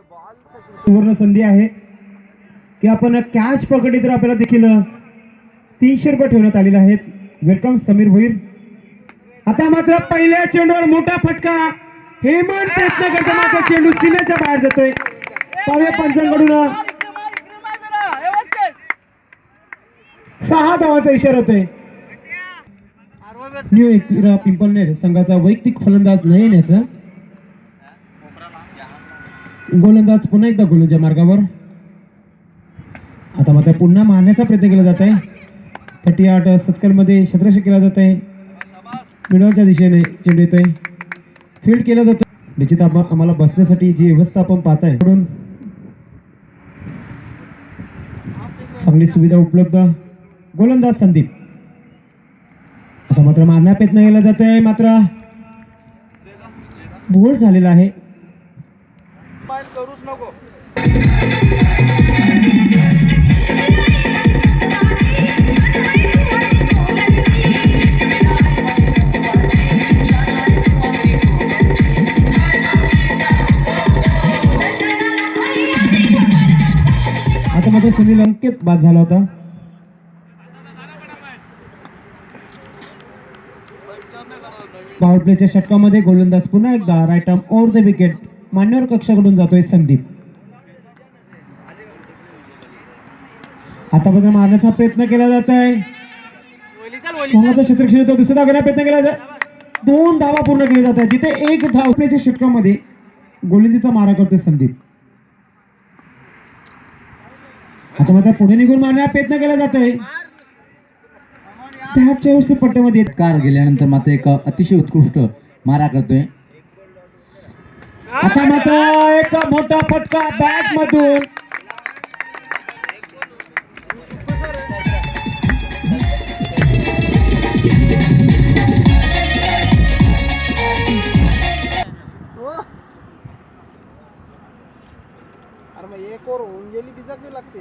सुवर्ण संधी आहे की आपण कॅच पकडली तर आपल्याला देखील 300 रुपये ठेवण्यात आलेले आहेत. वेलकम समीर भोईर. आता मात्र पहिल्या चेंडूवर मोठा फटका. हेमंत प्रयत्न करतो मात्र चेंडू सीमेच्या बाहेर जातोय. पाव्या पंचांकडून 6 धावांचा इशारा होतोय. न्यू एकविरा पिंपळनेर संघाचा वैयक्तिक फलंदाज न येण्याचा. गोलंदाज पुन्हा एकदा गोलंदाज मार्गावर. आता मात्र पुन्हा मारण्याचा प्रयत्न केला जात आहे. 38 सत्कर मध्ये क्षेत्ररक्षण केला जात आहे. मिडलच्या दिशेने चेंडू येतोय. फील्ड केला जातो. निश्चित आम्हाला बसण्यासाठी जी व्यवस्था आपण पाहताय चांगली सुविधा उपलब्ध. गोलंदाज संदीप. आता मात्र मारण्या प्रयत्न केला जात आहे मात्र बोल्ड झालेला आहे. करूच नको. आता मात्र सुनील अंकित बाद झाला होता. पॉवर प्लेच्या षटकामध्ये गोलंदाज पुन्हा एकदा right arm over the wicket मान्यवर कक्षाकडून जातोय संदीप. आता मात्र मारण्याचा प्रयत्न केला जात आहे. क्षेत्ररक्षण येतो. दुसरा धाव घेण्याचा प्रयत्न केला जात. 2 धावा पूर्ण केली जात आहे. जिथे 1 धाव प्लेच्या षटकामध्ये गोलंदाजीचा मारा करतोय संदीप. आता मात्र पुढे निघून मारण्याचा प्रयत्न केला जातोय. बॅटच्या व्यवस्थित पट्ट्यामध्ये कार गेल्यानंतर मात्र एक अतिशय उत्कृष्ट मारा करतोय. आता मात्र एक मोठा फटका बॅट मधून. अरे मग एक और होऊन गेली बिजा लागते.